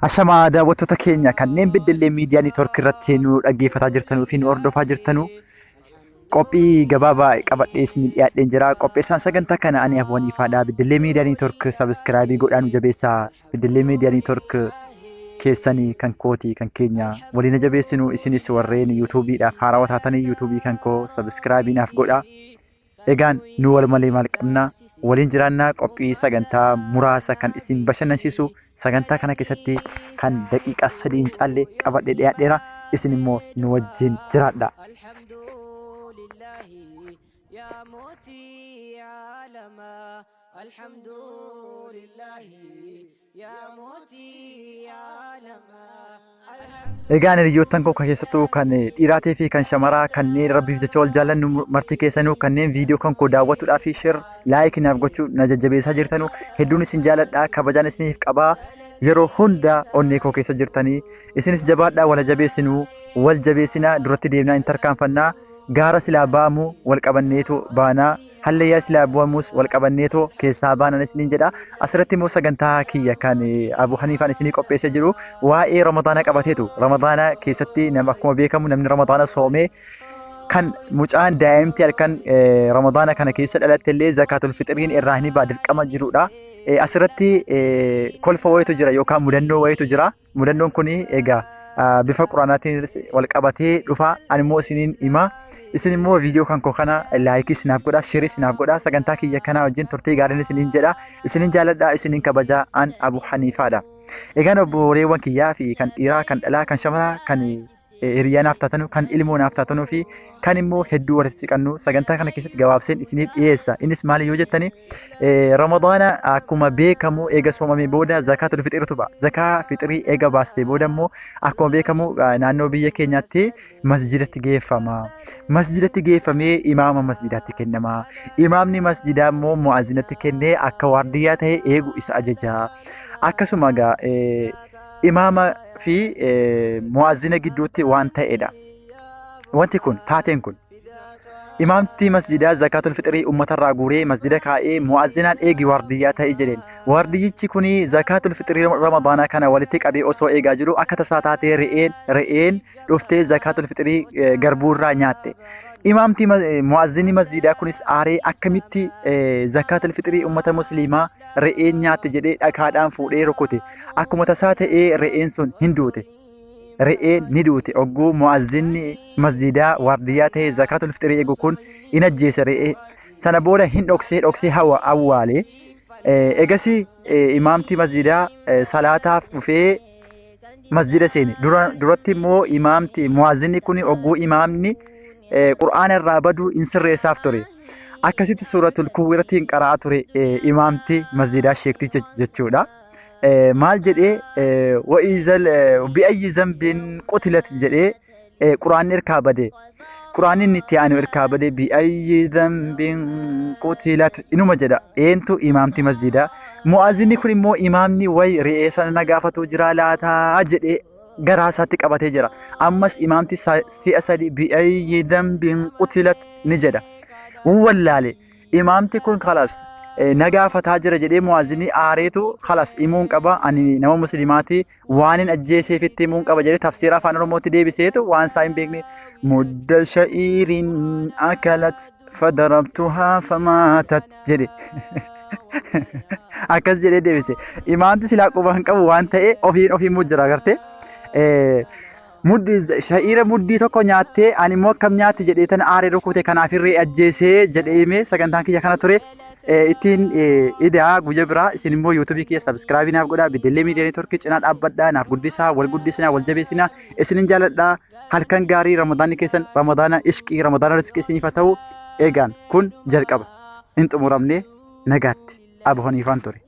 Ashamaa daawwattoota keenya kanneen beddellee miidiyaa neetwoorkii irratti nu dhaggeeffataa jirtanuu fi nu hordofaa jirtanuu qophii gabaabaa qabadhee isinii dhiyaadheen jira. Qopheessaan sagantaa kana ani Abwaniifaadha. Beddellee miidiyaa neetwoorkii sabiskiraabii godhaa nu jabeessaa. Beddellee miidiyaa neetwoorkii keessanii kan kooti kan keenya waliin jabeessinu isinis warreen yuutuubiidhaaf haarawaa taatanii yuutuubii kan koo sabiskiraabii naaf godhaa. Egaan nu wal malee maal qabna waliin jiraannaa qophii sagantaa muraasa kan isin bashannansiisu sagantaa kana keessatti kan daqiiqaa 3 hin caalle qabadhee dhiyaadheera isin immoo nu wajjin jiraadha. Egaan hiriyoottan koo keessattuu kan dhiiraatii fi kan shamaraa kanneen rabbiif jecha wal jaallannu marti keessanuu kanneen viidiyoo kan koo daawwatuudhaaf fi share like naaf gochuu na jajjabeessaa jirtanuu hedduun isin jaaladha kabajaan isiniif qabaa yeroo hunda onnee koo keessa jirtanii isinis jabaadhaa wal jabeessinuu wal jabeessinaa duratti deemnaa hin tarkaanfannaa gaara silaa baamu wal qabanneetu baanaa hallayyaa silaa bu'amus wal qabanneetoo keessaa baanan isiniin jedha. Asirratti immoo sagantaa kiyya kan Abu Haniifaan isinii qopheessee jiru waa'ee Ramadaana qabateetu. Ramadaana keessatti nama akkuma beekamu namni Ramadaana soomee kan mucaan daa'imti halkan Ramadaana kana keessa dhalatte illee zakaatul fixiriin irraa hin dirqama jirudha. Asirratti kolfa wayiitu jira yookaan mudannoo wayiitu jira. Mudannoon kun egaa bifa quraanaatiin wal qabatee dhufa. Ani immoo isiniin himaa. Isin immoo viidiyoo kan koo kana laayikii sinaaf godhaa, sheerii sinaaf godhaa, sagantaa kiyya kana wajjin turtii gaariin isiniin jedha. Isiniin jaaladhaa, isiniin kabajaa an Abu Haniifaadha. Egaan obboleewwan kiyyaa fi kan dhiiraa, kan dhalaa, kan shamaraa, kan hiriyaa naaf taatanu, kan ilmoo naaf taatanuu fi kan immoo hedduu walitti siqannu sagantaa kana keessatti gabaabseen isiniif dhiyeessa. Innis maali yoo jettani Ramadaana akkuma beekamu eega soomamee booda zakaatul fixiriitu ba'a. Zakaa fixrii eega baastee booda immoo akkuma beekamu naannoo biyya keenyaatti masjidatti geeffama. Masjidatti geeffamee imaama masjidaatti kennama. Imaamni masjidaa immoo mu'azzinatti kennee akka waardiyyaa ta'e eegu isa ajaja. Akkasuma egaa imaama fi mu'azzina gidduutti waan ta'edha. Wanti kun taateen kun imaamti masjidaa zakaatul fixrii uummatarraa guuree masjida kaa'ee mu'azzinaan eegi waardiyyaa ta'e jedheen. Waardiyyichi kun zakaatul fixrii Ramadaanaa kana walitti qabee osoo eegaa jiru akka tasaa taatee re'een dhuftee zakaatul fixrii garbuurraa nyaatte. Imaamti mu'azzinni masjidaa kunis aaree akkamitti zakaatul fixrii uummata musliimaa re'een nyaatte jedhee dhagaadhaan fuudhee rukute. Akkuma tasaa ta'ee re'een sun hin duute. Re'een ni duute ogguu mu'azzinni masjidaa waardiyyaa ta'ee zakaatul fixrii eegu kun hin ajjeese re'ee. Sana booda hin dhoksee awwaale. Egasii imaamti masjidaa salaataaf dhufee masjida seene. Duratti immoo imaamti mu'azzinni kun ogguu imaamni qur'aana irraa badu hin sirreessaaf ture. Akkasitti suuratul kuwwirtiin qara'aa ture imaamti masjidaa sheekticha jechuudha. Maal jedhee bi'ayyi zambiin qutilat jedhee quraanni irkaa bade. Quraanni inni itti aanu irkaa bade bi'ayyi zambiin qutilat inuma jedha. Eentu imaamti masjidaa. Mu'azzinni kun immoo imaamni wayi re'ee sana na gaafatu jira laataa jedhee garaa isaatti qabatee jira. Ammas imaamti si'a sadi bi'ayyi zambiin qutilat ni jedha. Wallaale imaamti kun khalas na gaafataa jira jedhee mu'azzinni aareetu khalas himuun qaba. Ani nama musliimaati waan hin ajjeeseefitti himuun qaba jedhee tafsiira afaan oromootti deebiseetu waan isaa hin beekne mudda sha'iiriin akalat fadarabtuhaa famaatat jedhe. Akkas jedhee deebise. Imaamti silaa quba hin qabu waan ta'e ofiin jira agartee. Sha'iira muddii tokko nyaattee ani immoo akkam nyaatti jedhee tan aaree rukute kanaaf irree ajjeesee jedhee himee sagantaan kiyya kana ture. Ittiin idaa guyyaa biraa isin immoo yuutuubii kiyya sabiskiraabii naaf godhaa. Beddellee miidiyaa neetwoorkii cinaa dhaabbadhaa naaf guddisaa wal guddisinaa wal jabeessinaa isinin jaaladhaa. Halkan gaarii Ramadaanni keessan Ramadaana ishqii Ramadaana rizqii isiniif haa ta'u. Egaan kun jalqaba hin xumuramne nagaatti Abu Haniifaan ture.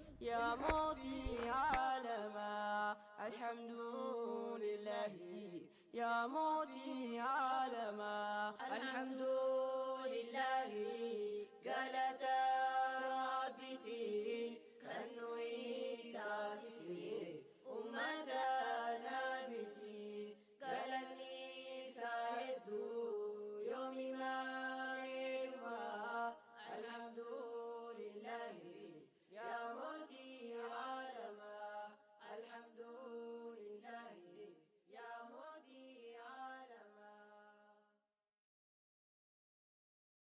Ya